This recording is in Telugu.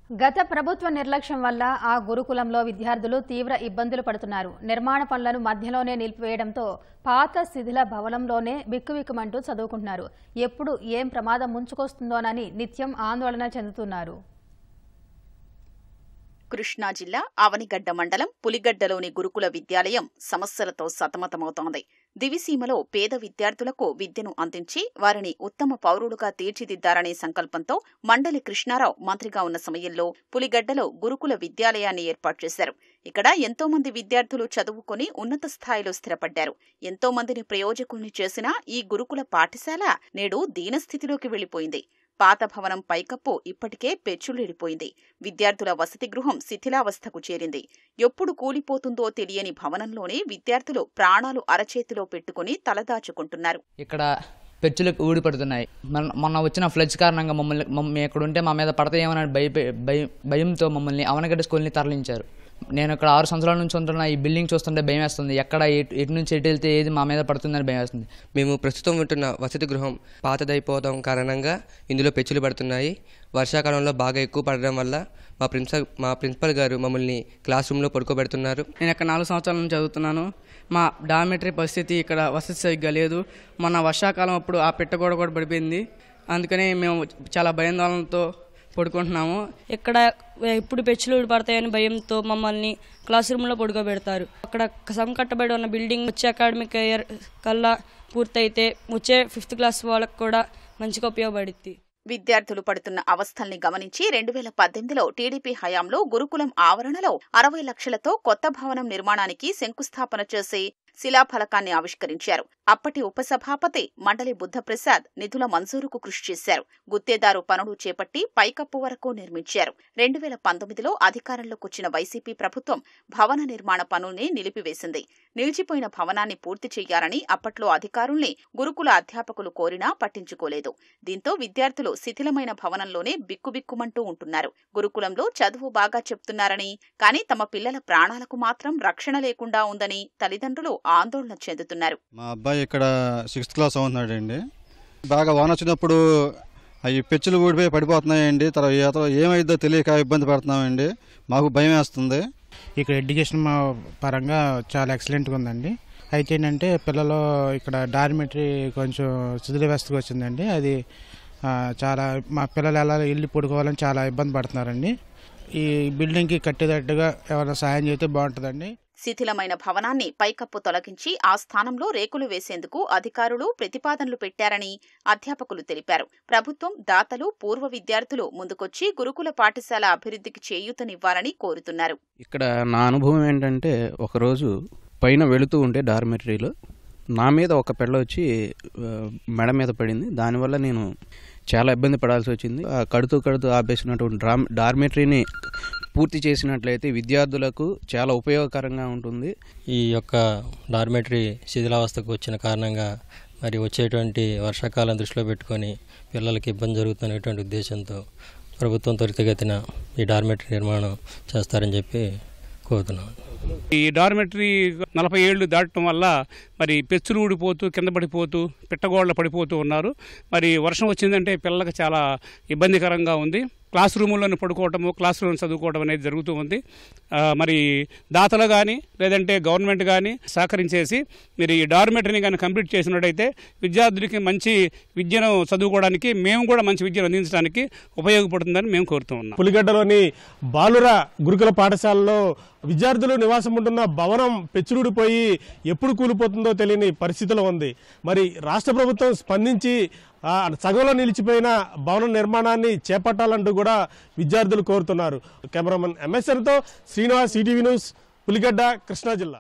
గత ప్రభుత్వ నిర్లక్ష్యం వల్ల ఆ గురుకులంలో విద్యార్థులు తీవ్ర ఇబ్బందులు పడుతున్నారు. నిర్మాణ పనులను మధ్యలోనే నిలిపివేయడంతో పాత శిథిల భవనంలోనే బిక్కుబిక్కుమంటూ చదువుకుంటున్నారు. ఎప్పుడు ఏం ప్రమాదం ముంచుకొస్తుందోనని నిత్యం ఆందోళన చెందుతున్నారు. కృష్ణా జిల్లా అవనిగడ్డ మండలం పులిగడ్డలోని గురుకుల విద్యాలయం సమస్యలతో సతమతమవుతోంది. దివిసీమలో పేద విద్యార్థులకు విద్యను అందించి వారిని ఉత్తమ పౌరులుగా తీర్చిదిద్దారనే సంకల్పంతో మండలి కృష్ణారావు మంత్రిగా ఉన్న సమయంలో పులిగడ్డలో గురుకుల విద్యాలయాన్ని ఏర్పాటు చేశారు. ఇక్కడ ఎంతో మంది విద్యార్థులు చదువుకుని ఉన్నత స్థాయిలో స్థిరపడ్డారు. ఎంతో మందిని ప్రయోజకుల్ని చేసిన ఈ గురుకుల పాఠశాల నేడు దీనస్థితిలోకి వెళ్లిపోయింది. పాత భవనం పైకప్పు ఇప్పటికే పెచ్చులీడిపోయింది. విద్యార్థుల వసతి గృహం శిథిలావస్థకు చేరింది. ఎప్పుడు కూలిపోతుందో తెలియని భవనంలోనే విద్యార్థులు ప్రాణాలు అరచేతిలో పెట్టుకుని తలదాచుకుంటున్నారు. ఇక్కడ పెచ్చులు ఊడిపడుతున్నాయి. మొన్న వచ్చిన ఫ్లడ్స్ కారణంగా మమ్మల్ని ఎక్కడుంటే మా మీద పడతాయేమని భయంతో మమ్మల్ని అవనగడ్డ స్కూల్ని తరలించారు. నేను ఇక్కడ 6 సంవత్సరాల నుంచి ఉంటున్న ఈ బిల్డింగ్ చూస్తుంటే భయం వేస్తుంది. ఎక్కడ ఎటు నుంచి ఎటు వెళ్తే ఏది మా మీద పడుతుందని భయం వేస్తుంది. మేము ప్రస్తుతం ఉంటున్న వసతి గృహం పాతదైపోవడం కారణంగా ఇందులో పెచ్చులు పడుతున్నాయి. వర్షాకాలంలో బాగా ఎక్కువ పడడం వల్ల మా ప్రిన్సిపల్ గారు మమ్మల్ని క్లాస్ రూమ్లో పడుకోబెడుతున్నారు. నేను ఇక్కడ 4 సంవత్సరాల నుంచి చదువుతున్నాను. మా డార్మెటరీ పరిస్థితి ఇక్కడ వసతి సరిగ్గా లేదు. మొన్న వర్షాకాలం అప్పుడు ఆ పెట్టగోడ కూడా పడిపోయింది. అందుకని మేము చాలా భయాందోళనతో పడుకుంటున్నాము. ఇక్కడ ఎప్పుడు పెచ్చులు పడతాయని భయంతో మమ్మల్ని క్లాస్ రూమ్లో పడుకోబెడతారు. అక్కడ సంకట్టబడి ఉన్న బిల్డింగ్ వచ్చే అకాడమిక్ ఇయర్ కల్లా పూర్తయితే వచ్చే 5th క్లాస్ వాళ్ళకు కూడా మంచిగా ఉపయోగపడుద్ది. విద్యార్థులు పడుతున్న అవస్థల్ని గమనించి 2018లో టీడీపీ హయాంలో గురుకులం ఆవరణలో 60 లక్షలతో కొత్త భవనం నిర్మాణానికి శంకుస్థాపన చేసి శిలాఫలకాన్ని ఆవిష్కరించారు. అప్పటి ఉపసభాపతి మండలి బుద్ధప్రసాద్ నిధుల మంజూరుకు కృషి చేశారు. గుత్తేదారు పనులు చేపట్టి పైకప్పు వరకు నిర్మించారు. 2019లో అధికారంలోకొచ్చిన వైసీపీ ప్రభుత్వం భవన నిర్మాణ పనుల్ని నిలిపివేసింది. నిలిచిపోయిన భవనాన్ని పూర్తి చేయాలని అప్పట్లో అధికారుల్ని గురుకుల అధ్యాపకులు కోరినా పట్టించుకోలేదు. దీంతో విద్యార్థులు శిథిలమైన భవనంలోనే బిక్కుబిక్కుమంటూ ఉంటున్నారు. గురుకులంలో చదువు బాగా చెప్తున్నారని, కానీ తమ పిల్లల ప్రాణాలకు మాత్రం రక్షణ లేకుండా ఉందని తల్లిదండ్రులు ఆందోళన చెందుతున్నారు. మా అబ్బాయి ఇక్కడ 6th క్లాస్ అవుతున్నాడండి. బాగా వాన వచ్చినప్పుడు అవి పెచ్చులు ఊడిపోయి పడిపోతున్నాయండి. తర్వాత ఏమైందో తెలియక ఇబ్బంది పడుతున్నామండి. మాకు భయం వేస్తుంది. ఇక్కడ ఎడ్యుకేషన్ పరంగా చాలా ఎక్సలెంట్గా ఉందండి. అయితే ఏంటంటే పిల్లలు ఇక్కడ డార్మెటరీ కొంచెం శిథిల వ్యవస్థకు వచ్చిందండి. అది చాలా మా పిల్లలు ఎలా ఇల్లు పడుకోవాలని చాలా ఇబ్బంది పడుతున్నారండి. ఈ బిల్డింగ్కి కట్టేటట్టుగా ఎవరైనా సాయం చేస్తే బాగుంటుందండి. శిథిలమైన భవనాన్ని పైకప్పు తొలగించి ఆ స్థానంలో రేకులు వేసేందుకు అధికారులు ప్రతిపాదనలు పెట్టారని అధ్యాపకులు తెలిపారు. ప్రభుత్వం, దాతలు, పూర్వ విద్యార్థులు ముందుకొచ్చి గురుకుల పాఠశాల అభివృద్ధికి చేయూతనివ్వాలని కోరుతున్నారు. ఇక్కడ నా అనుభవం ఏంటంటే, ఒకరోజు పైన వెళుతూ ఉంటే డార్మెటరీలో నా మీద ఒక పిల్ల వచ్చి మెడ మీద పడింది. దానివల్ల నేను చాలా ఇబ్బంది పడాల్సి వచ్చింది. కడుతూ ఆపేసినటువంటి డార్మెటరీని పూర్తి చేసినట్లయితే విద్యార్థులకు చాలా ఉపయోగకరంగా ఉంటుంది. ఈ యొక్క డార్మెటరీ శిథిలావస్థకు వచ్చిన కారణంగా మరి వచ్చేటువంటి వర్షాకాలం దృష్టిలో పెట్టుకొని పిల్లలకి ఇబ్బంది జరుగుతున్నటువంటి ఉద్దేశంతో ప్రభుత్వం త్వరితగతిన ఈ డార్మెటరీ నిర్మాణం చేస్తారని చెప్పి కోరుతున్నాను. ఈ డార్మెటరీ 40 ఏళ్లు దాటడం వల్ల మరి పెచ్చులు ఊడిపోతూ కింద పడిపోతూ పిట్టగోళ్ళ పడిపోతూ ఉన్నారు. మరి వర్షం వచ్చిందంటే పిల్లలకు చాలా ఇబ్బందికరంగా ఉంది. క్లాస్ రూముల్లోనే పడుకోవటము, క్లాస్ రూమ్ చదువుకోవడం అనేది జరుగుతూ ఉంది. మరి దాతలు కానీ లేదంటే గవర్నమెంట్ కానీ సహకరించేసి మీరు ఈ డార్మెటరీని కానీ కంప్లీట్ చేసినట్టయితే విద్యార్థులకి మంచి విద్యను చదువుకోవడానికి, మేము కూడా మంచి విద్యను అందించడానికి ఉపయోగపడుతుందని మేము కోరుతూ ఉన్నాం. పులిగడ్డలోని బాలుర గురుకుల పాఠశాలలో విద్యార్థులు నివాసం ఉంటున్న భవనం పెచ్చులుడిపోయి ఎప్పుడు కూలిపోతుందో తెలియని పరిస్థితిలో ఉంది. మరి రాష్ట్ర ప్రభుత్వం స్పందించి సగంలో నిలిచిపోయిన భవన నిర్మాణాన్ని చేపట్టాలంటూ కూడా విద్యార్థులు కోరుతున్నారు. కెమెరామెన్ MSNతో శ్రీనివాస్, ఈటీవీ న్యూస్, పులిగడ్డ, కృష్ణా జిల్లా.